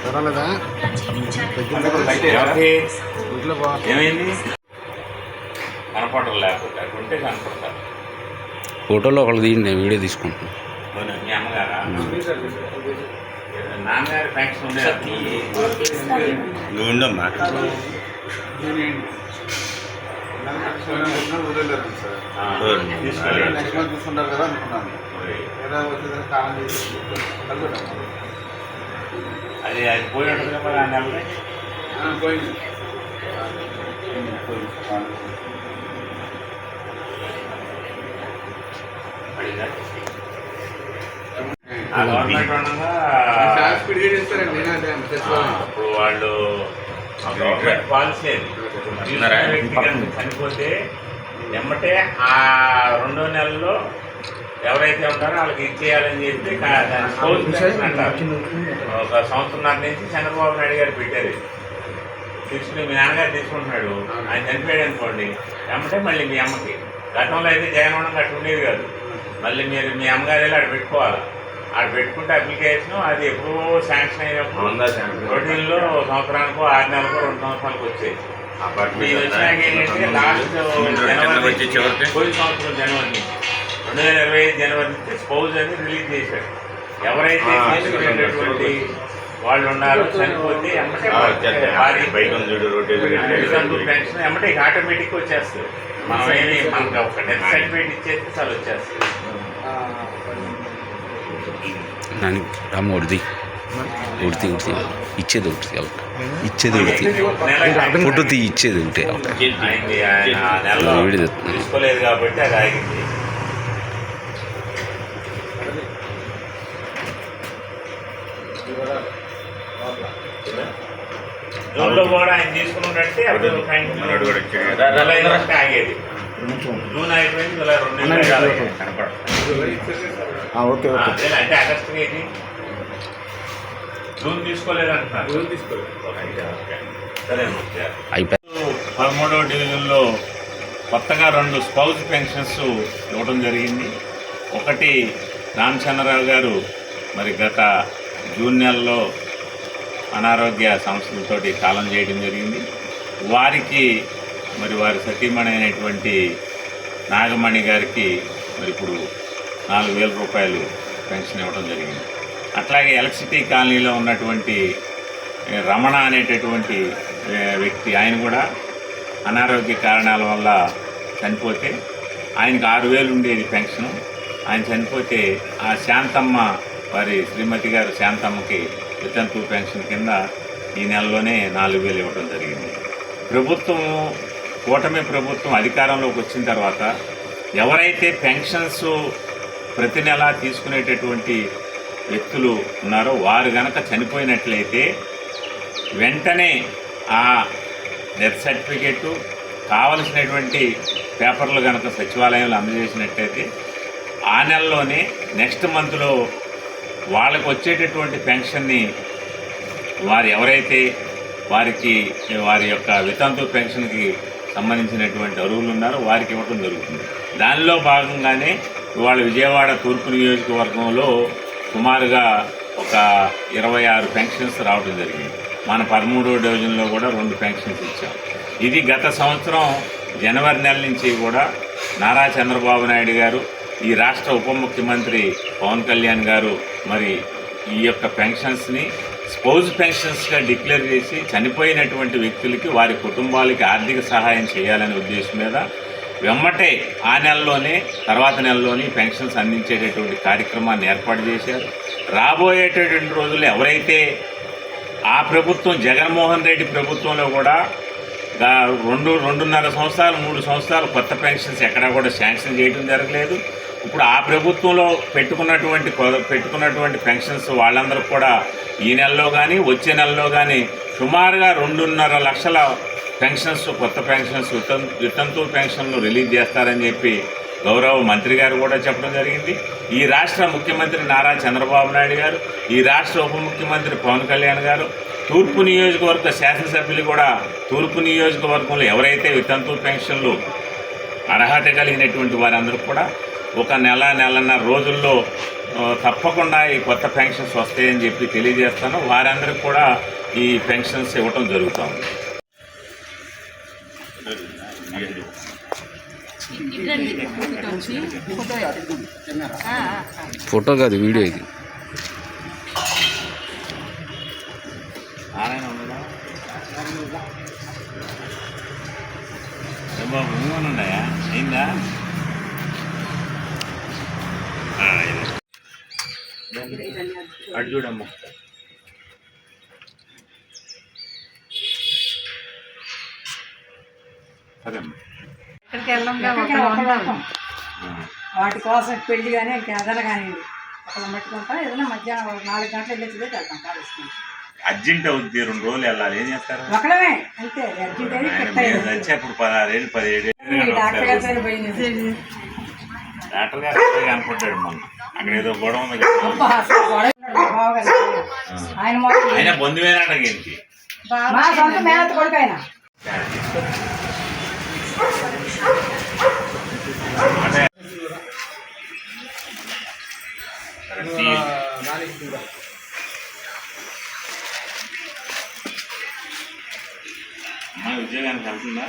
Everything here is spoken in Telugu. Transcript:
పర్వాలేదా? ఏమైంది? కనపడరు, లేకపోతే ఉంటే కనపడతారు. ఫోటోలో ఒకళ్ళు తీయండి, నేను వీడియో తీసుకుంటాను. మీ అమ్మగారా? నాన్నగారి ఫ్యాక్షన్ ఉండే నువ్వు ఉండమ్మా. తీసుకుంటారు కదా అనుకున్నాను. అది పోయి ఉంటుంది కదా మరి ఆ నెలలో. పోయింది. గవర్నమెంట్ ఉండగా ఇప్పుడు వాళ్ళు గవర్నమెంట్ పాలసీ చనిపోతే ఎమ్మటే ఆ 2వ నెలలో ఎవరైతే ఉంటారో వాళ్ళకి ఇచ్చేయాలని చెప్పి స్పౌజ్ పెన్షన్ అంటారు. 1 సంవత్సరంన్నర నుంచి చంద్రబాబు నాయుడు గారు పెట్టారు. తీసుకుని మీ నాన్నగారు తీసుకుంటున్నాడు, ఆయన చనిపోయాడు అనుకోండి, ఎమ్మటే మళ్ళీ మీ అమ్మకి. గతంలో అయితే జగన్మోహన్ గట్టు ఉండేది కాదు. మళ్ళీ మీరు మీ అమ్మగారు వెళ్ళి ఆడ పెట్టుకోవాలి. ఆడ పెట్టుకుంటే అప్లికేషన్ అది ఎప్పుడో శాంక్షన్ అయినప్పుడు రొటీన్లో సంవత్సరానికో 6 నెలలకో 2 సంవత్సరాలకు వచ్చాయి. మీరు వచ్చినాక ఏంటంటే లాస్ట్ జనవరి, పోయిన సంవత్సరం జనవరి నుంచి 2025 జనవరి నుంచి స్పౌజ్ అని రిలీజ్ చేశాడు. ఎవరైతే తీసుకునేటటువంటి వాళ్ళు ఉన్నారో చనిపోతే ఎమ్మటే పెన్షన్ ఎమ్మటే ఆటోమేటిక్గా వచ్చేస్తుంది. మనం ఏమి మనకు ఒక డెత్ సర్టిఫికేట్ ఇచ్చేస్తే చాలు వచ్చేస్తుంది. రాము ఉడిది ఇచ్చేది ఒకటి, ఇచ్చేది ఒకటి, ఫోటో తీ ఇచ్చేది ఒకటి. తీసుకోలేదు కాబట్టి అది ఆగింది. జూన్లో కూడా ఆయన తీసుకున్నట్టే అప్పుడు ఆగేది. జూన్ అయిపోయింది, జూలై 2 నెలలు కనపడుతుంది. అంటే ఆగస్టుకి ఏంటి జూన్ తీసుకోలేదు అంటున్నారు. 13వ డివిజన్లో కొత్తగా 2 స్పౌజ్ పెన్షన్స్ ఇవ్వడం జరిగింది. ఒకటి రామచంద్రరావు గారు మరి గత జూన్ నెలలో అనారోగ్య సమస్యలతోటి కాలం చేయడం జరిగింది. వారికి మరి వారి సతీమణి అయినటువంటి నాగమణి గారికి మరి ఇప్పుడు 4,000 రూపాయలు పెన్షన్ ఇవ్వడం జరిగింది. అట్లాగే ఎలక్ట్రిసిటీ కాలనీలో ఉన్నటువంటి రమణ అనేటటువంటి వ్యక్తి, ఆయన కూడా అనారోగ్య కారణాల వల్ల చనిపోతే ఆయనకు 6,000 ఉండేది పెన్షను. ఆయన చనిపోతే ఆ శాంతమ్మ వారి శ్రీమతి గారు శాంతమ్మకి వితంతు పెన్షన్ కింద ఈ నెలలోనే 4,000 ఇవ్వడం జరిగింది. కూటమి ప్రభుత్వం అధికారంలోకి వచ్చిన తర్వాత ఎవరైతే పెన్షన్స్ ప్రతి నెల తీసుకునేటటువంటి వ్యక్తులు ఉన్నారో వారు గనక చనిపోయినట్లయితే వెంటనే ఆ డెత్ సర్టిఫికెట్ కావలసినటువంటి పేపర్లు కనుక సచివాలయంలో అందజేసినట్లయితే ఆ నెలలోనే నెక్స్ట్ మంత్లో వాళ్ళకు వచ్చేటటువంటి పెన్షన్ని వారు ఎవరైతే వారి యొక్క వితంతు పెన్షన్కి సంబంధించినటువంటి అర్హులు ఉన్నారో వారికి ఇవ్వడం జరుగుతుంది. దానిలో భాగంగానే ఇవాళ విజయవాడ తూర్పు నియోజకవర్గంలో సుమారుగా ఒక 26 పెన్షన్స్ రావడం జరిగింది. మన 13వ డివిజన్లో కూడా 2 పెన్షన్స్ ఇచ్చాం. ఇది గత సంవత్సరం జనవరి నెల నుంచి కూడా నారా చంద్రబాబు నాయుడు గారు, ఈ రాష్ట్ర ఉప ముఖ్యమంత్రి పవన్ కళ్యాణ్ గారు మరి ఈ యొక్క పెన్షన్స్ని స్పౌజ్ పెన్షన్స్గా డిక్లేర్ చేసి చనిపోయినటువంటి వ్యక్తులకి వారి కుటుంబాలకి ఆర్థిక సహాయం చేయాలనే ఉద్దేశం మీద వెమ్మటే ఆ నెలలోనే తర్వాత నెలలోనే పెన్షన్స్ అందించేటటువంటి కార్యక్రమాన్ని ఏర్పాటు చేశారు. రాబోయేటటువంటి రోజుల్లో ఎవరైతే ఆ ప్రభుత్వం జగన్మోహన్ రెడ్డి ప్రభుత్వంలో కూడా 2.5 సంవత్సరాలు 3 సంవత్సరాలు కొత్త పెన్షన్స్ ఎక్కడా కూడా శాంక్షన్ చేయడం జరగలేదు. ఇప్పుడు ఆ ప్రభుత్వంలో పెట్టుకున్నటువంటి పెన్షన్స్ వాళ్ళందరూ కూడా ఈ నెలలో కానీ వచ్చే నెలలో కానీ సుమారుగా 2.5 లక్షల పెన్షన్స్, కొత్త పెన్షన్స్, వితంతు పెన్షన్లు రిలీజ్ చేస్తారని చెప్పి గౌరవ మంత్రి గారు కూడా చెప్పడం జరిగింది. ఈ రాష్ట్ర ముఖ్యమంత్రి నారా చంద్రబాబు నాయుడు గారు, ఈ రాష్ట్ర ఉప ముఖ్యమంత్రి పవన్ కళ్యాణ్ గారు, తూర్పు నియోజకవర్గ శాసనసభ్యులు కూడా తూర్పు నియోజకవర్గంలో ఎవరైతే వితంతు పెన్షన్లు అర్హత కలిగినటువంటి వారందరూ కూడా ఒక నెలన్నర రోజుల్లో తప్పకుండా ఈ కొత్త పెన్షన్స్ వస్తాయని చెప్పి తెలియజేస్తాను. వారందరికీ కూడా ఈ పెన్షన్స్ ఇవ్వటం జరుగుతుంది. ఫోటో కాదు, వీడియో ఇది. ఉన్నాయా? అయిందా? అటు చూడమ్మా. ఎక్కడికి వెళ్ళంగా వాటి కోసం పెళ్లి కానీ ఇంకేదైనా కానీ ఒకళ్ళు పెట్టుకుంటాం. ఏదైనా మధ్యాహ్నం 4 గంటలు వెళ్ళేసి వెళ్తాం కాలేజ్కి. అర్జెంట్ అవుద్ది, 2 రోజులు వెళ్ళాలి. ఏం చేస్తారు? ఒకడమే అంతే. అర్జెంట్ వచ్చి అప్పుడు 16 ఏళ్ళు 17 డాక్టర్ గారి పేరు పోయింది. డాక్టర్ గారు అనుకుంటాడు మొన్న అక్కడ ఏదో గొడవ ఉంది. ఆయన బంధువేనాట ఏంటి? మా సొంత మేనత్త కొడుకు ఆయన. ఉద్యోగానికి వెళ్తుందా?